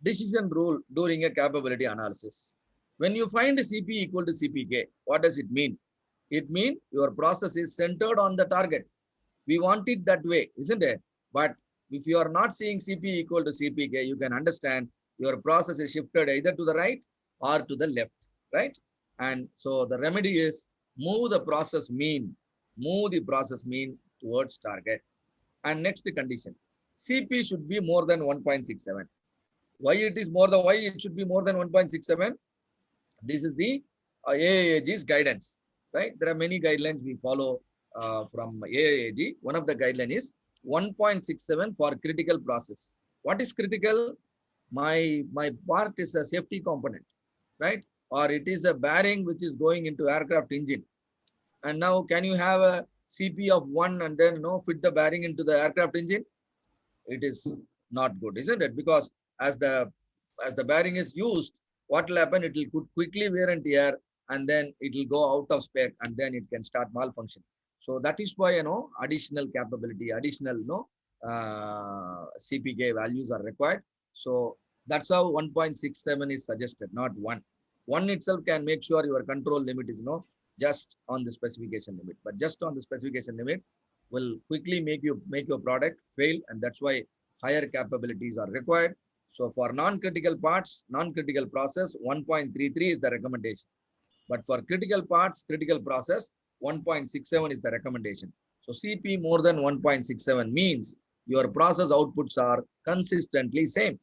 decision rule during a capability analysis. When you find CP equal to CPK, what does it mean? It means your process is centered on the target. We want it that way, isn't it? But if you are not seeing CP equal to CPK, you can understand your process is shifted either to the right or to the left, right? And so the remedy is move the process mean towards target. And next condition, CP should be more than 1.67. Why it should be more than 1.67? This is the AAAG's guidance, right? There are many guidelines we follow from AAAG. One of the guidelines is 1.67 for critical process. What is critical? My part is a safety component, right? Or it is a bearing which is going into aircraft engine. And now, can you have a CP of 1 and then fit the bearing into the aircraft engine? It is not good, isn't it? Because as the bearing is used, what will happen? It will quickly wear and tear, and then it will go out of spec, and then it can start malfunction. So that is why additional capability, additional CPK values are required. So that's how 1.67 is suggested, not 1. 1 itself can make sure your control limit is just on the specification limit, but just on the specification limit will quickly make your product fail, and that's why higher capabilities are required. So for non-critical parts, non-critical process, 1.33 is the recommendation. But for critical parts, critical process, 1.67 is the recommendation. So CP more than 1.67 means your process outputs are consistently same.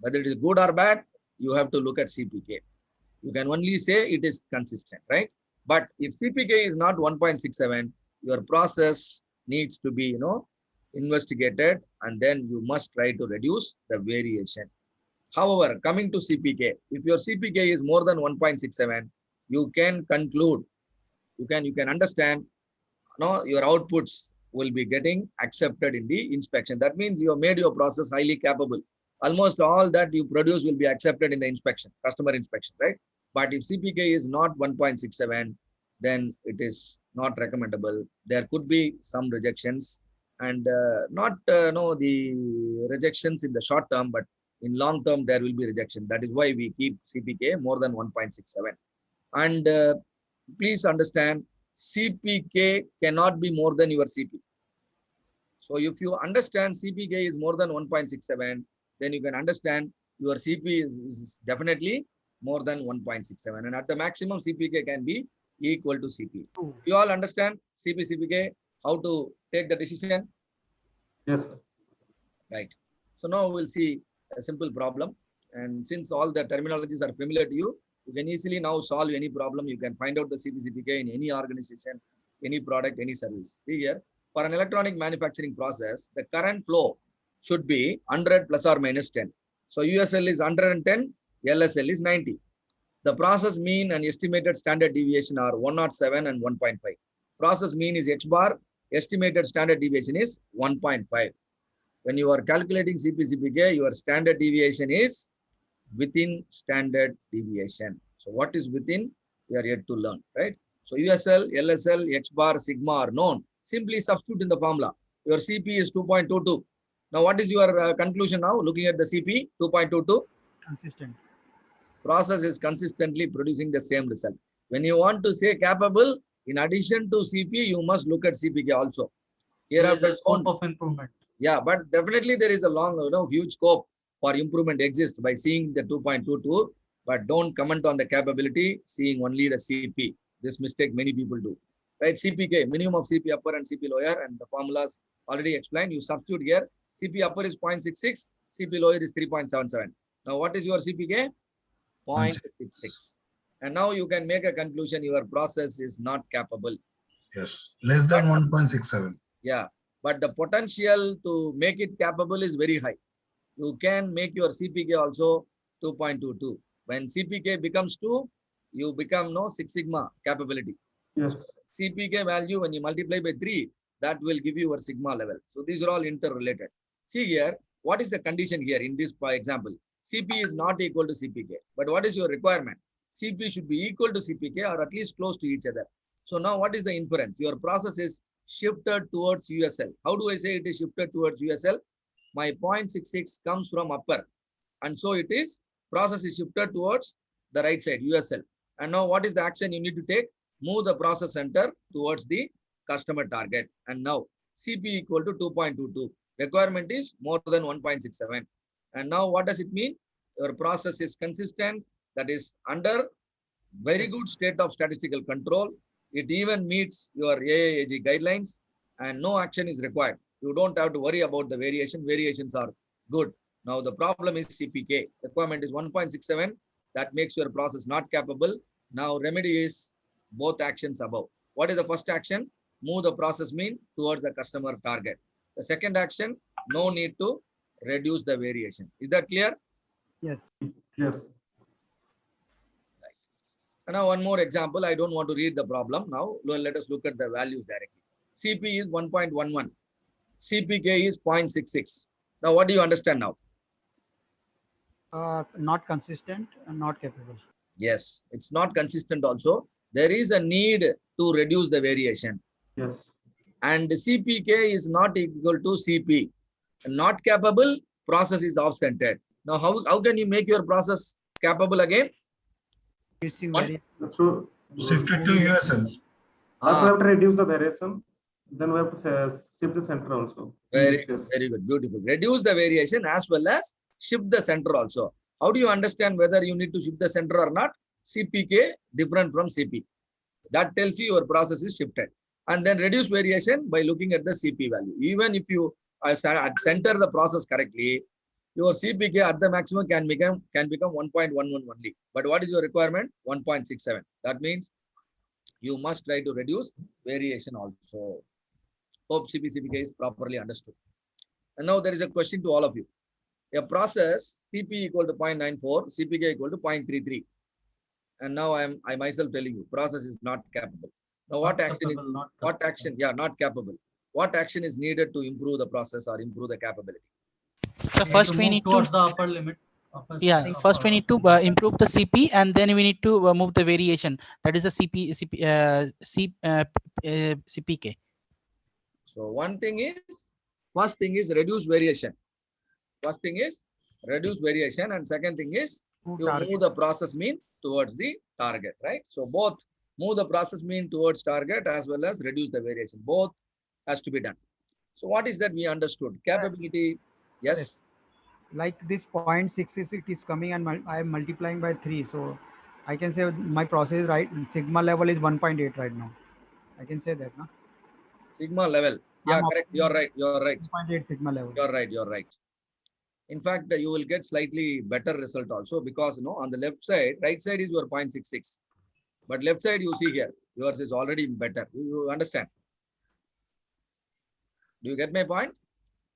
Whether it is good or bad, you have to look at CPK. You can only say it is consistent, right? But if CPK is not 1.67, your process needs to be, investigated, and then you must try to reduce the variation. However, coming to CPK, if your CPK is more than 1.67, you can conclude, you can understand, your outputs will be getting accepted in the inspection. That means you have made your process highly capable. Almost all that you produce will be accepted in the inspection, customer inspection, right? But if CPK is not 1.67, then it is not recommendable. There could be some rejections, and not the rejections in the short term, but in long term there will be rejection. That is why we keep CPK more than 1.67. And please understand, CPK cannot be more than your CP. So if you understand CPK is more than 1.67, then you can understand your CP is definitely more than 1.67. And at the maximum, CPK can be equal to CP. You all understand CP, CPK, how to take the decision? Yes, sir. Right. So now we'll see a simple problem. And since all the terminologies are familiar to you, you can easily now solve any problem. You can find out the CP, CPK in any organization, any product, any service. See here, for an electronic manufacturing process, the current flow should be 100 plus or minus 10. So USL is 110, LSL is 90. The process mean and estimated standard deviation are 107 and 1.5. Process mean is X bar, estimated standard deviation is 1.5. When you are calculating CP/CPK, your standard deviation is within standard deviation. So what is within? We are yet to learn, right? So USL, LSL, X bar, sigma are known. Simply substitute in the formula. Your CP is 2.22. Now what is your conclusion now? Looking at the CP, 2.22. Consistent. Process is consistently producing the same result. When you want to say capable, in addition to CP, you must look at CPK also. Here is a scope of improvement. Yeah, but definitely there is a huge scope for improvement exists by seeing the 2.22, but don't comment on the capability, seeing only the CP. This mistake many people do. Right? CPK, minimum of CP upper and CP lower, and the formulas already explained. You substitute here. CP upper is 0.66, CP lower is 3.77. Now, what is your CPK? 0.66. And now you can make a conclusion your process is not capable. Yes, less than 1.67. Yeah, but the potential to make it capable is very high. You can make your CPK also 2.22. When CPK becomes 2, you become 6 sigma capability. Yes. CPK value, when you multiply by 3, that will give you a sigma level. So these are all interrelated. See here, what is the condition here in this example? CP is not equal to CPK. But what is your requirement? CP should be equal to CPK or at least close to each other. So now what is the inference? Your process is shifted towards USL. How do I say it is shifted towards USL? My 0.66 comes from upper. And so it is, process is shifted towards the right side, USL. And now what is the action you need to take? Move the process center towards the customer target. And now CP equal to 2.22. Requirement is more than 1.67. And now what does it mean? Your process is consistent, that is under very good state of statistical control. It even meets your AAAG guidelines and no action is required. You don't have to worry about the variation. Variations are good. Now the problem is CPK. Requirement is 1.67. That makes your process not capable. Now remedy is both actions above. What is the first action? Move the process mean towards the customer target. The second action, no need to reduce the variation. Is that clear? Yes. Yes. And now one more example. I don't want to read the problem. Now let us look at the values directly. CP is 1.11. CPK is 0.66. Now what do you understand now? Not consistent and not capable. Yes, it's not consistent also. There is a need to reduce the variation. Yes. And CPK is not equal to CP. Not capable, process is off-centered. Now how can you make your process capable again? Using What? very To Shifted to USL. First, we have to reduce the variation. Then we have to shift the center also. in Very this case. very good, beautiful. Reduce the variation as well as shift the center also. How do you understand whether you need to shift the center or not? CPK different from CP. That tells you your process is shifted. And then reduce variation by looking at the CP value. Even if you center the process correctly, your CPK at the maximum can become 1.11 only. But what is your requirement? 1.67. That means you must try to reduce variation also. Hope CPK is properly understood. And now there is a question to all of you. A process CP equal to 0.94, CPK equal to 0.33. And now I myself telling you, process is not capable. Now what action is, what action? Yeah, not capable. What action is needed to improve the process or improve the capability? So first we need to, towards the upper limit. yeah, first we need to improve the CP, and then we need to move the variation. That is the CPK. So one thing is, first thing is reduce variation. First thing is reduce variation, and second thing is you move the process mean towards the target, right? So both move the process mean towards target as well as reduce the variation. Both has to be done. So what is that we understood? Capability, yes. like this 0.66 it is coming and I am multiplying by 3. So I can say my process right sigma level is 1.8 right now. I can say that, no? Sigma level. Yeah, I'm correct. You're right. You're right. 1.8 sigma level. You're right. You're right. In fact, you will get slightly better result also because on the left side, right side is your 0.66. But left side you see here, yours is already better. You understand? Do you get my point?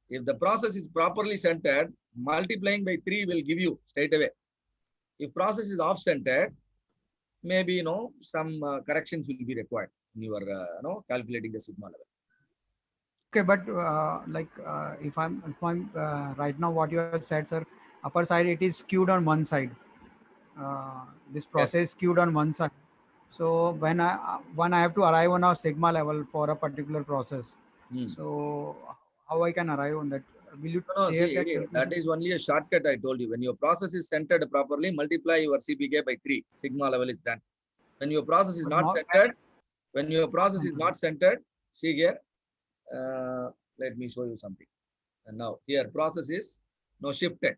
If the process is properly centered, multiplying by 3 will give you straight away. If process is off-centered, maybe some corrections will be required in your calculating the sigma level. Okay, but if I'm right now what you have said, sir, upper side it is skewed on one side. This process is skewed on one side. So when I have to arrive on a sigma level for a particular process, so how I can arrive on that? Will you see, that is only a shortcut I told you. When your process is centered properly, multiply your CPK by 3. Sigma level is done. When your process is not centered, see here. Let me show you something. And now here process is now shifted.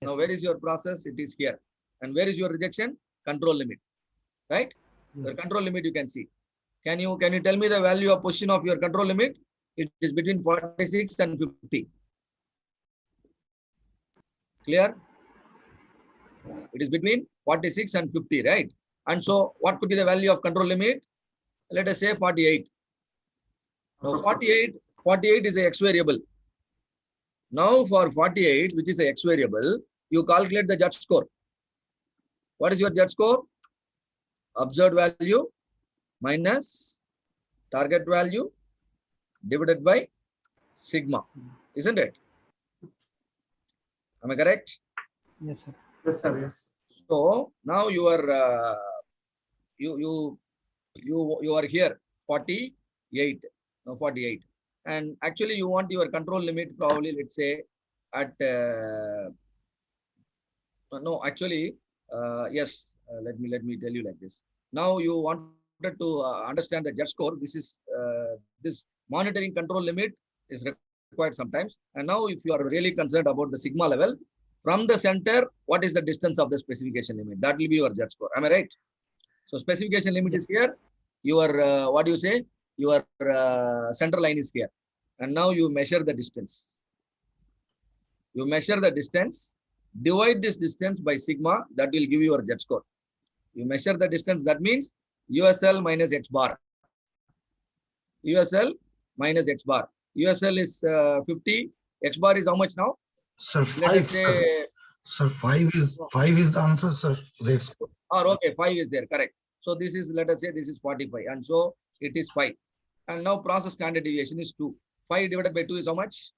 Now where is your process? It is here. And where is your rejection? Control limit. Right? Your control limit you can see. Can you tell me the value of position of your control limit? It is between 46 and 50. Clear? It is between 46 and 50, right? And so what could be the value of control limit? Let us say 48. Now 48 is a X variable. Now for 48, which is a X variable, you calculate the judge score. What is your judge score? Observed value minus target value divided by sigma, isn't it? Am I correct? Yes, sir. Yes, sir. Yes. So now you are you are here 48. No, 48, and actually you want your control limit probably, let's say, at No, actually, yes. Let me tell you like this. Now you wanted to understand the jet score. This monitoring control limit is required sometimes. And now, if you are really concerned about the sigma level from the center, what is the distance of the specification limit? That will be your jet score. Am I right? So specification limit is here. Your what do you say? Your center line is here, and now you measure the distance. You measure the distance. Divide this distance by sigma. That will give you your jet score. You measure the distance. That means USL minus X bar. USL minus X bar. USL is 50. X bar is how much now? Sir, Let 5, us say. sir, 5 is the answer, sir. That's Or okay, 5 is there, correct. So this is, let us say this is 45, and so it is 5. And now process standard deviation is 2. 5 divided by 2 is how much?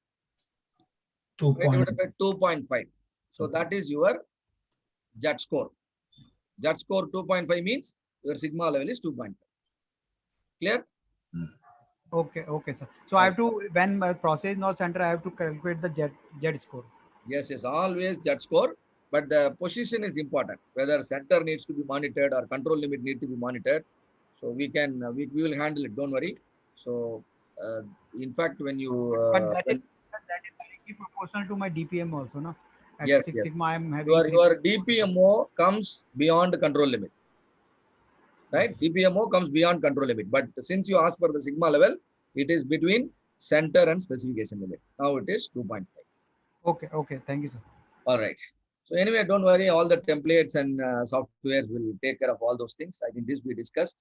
2 5 point. divided by 2.5. So that is your JAT score. JAT score 2.5 means your sigma level is 2.5. Clear? Okay, okay, sir. So I have to, when my process is not center, I have to calculate the Z score. Yes, yes, always JAT score. But the position is important. Whether center needs to be monitored or control limit need to be monitored. So we can, we will handle it. Don't worry. So in fact, when you But that is directly proportional to my DPM also, no? At yes, 6 yes. sigma, I'm having Your DPMO comes beyond control limit, right? DPMO comes beyond control limit. But since you ask for the sigma level, it is between center and specification limit. Now it is 2.5. Okay, okay. Thank you, sir. All right. So anyway, don't worry. All the templates and softwares will take care of all those things. I think this we discussed.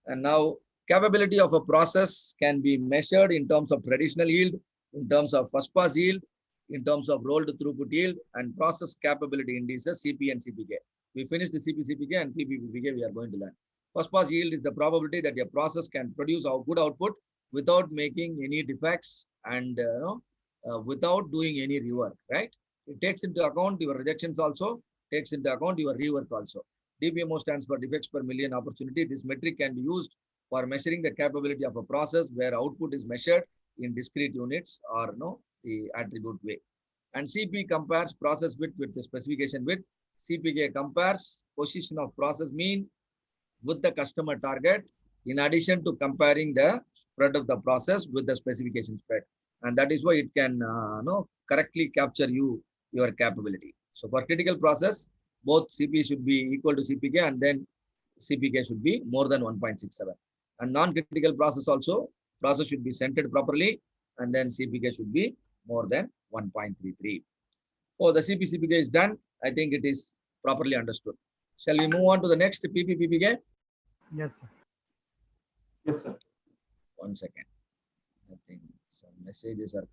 And now capability of a process can be measured in terms of traditional yield, in terms of first pass yield, in terms of rolled throughput yield, and process capability indices, CP and CPK. We finished the CP, CPK, and PP, PPK we are going to learn. First pass yield is the probability that a process can produce a good output without making any defects and without doing any rework, right? It takes into account your rejections also, takes into account your rework also. DPMO stands for defects per million opportunity. This metric can be used for measuring the capability of a process where output is measured in discrete units or the attribute way. And CP compares process width with the specification width. CPK compares position of process mean with the customer target, in addition to comparing the spread of the process with the specification spread. And that is why it can correctly capture your capability. So for critical process, both CP should be equal to CPK, and then CPK should be more than 1.67. And non-critical process also, process should be centered properly, and then CPK should be more than 1.33. So the CP CPK is done. I think it is properly understood. Shall we move on to the next PP PPK? Yes, sir. Yes, sir. 1 second. I think some messages are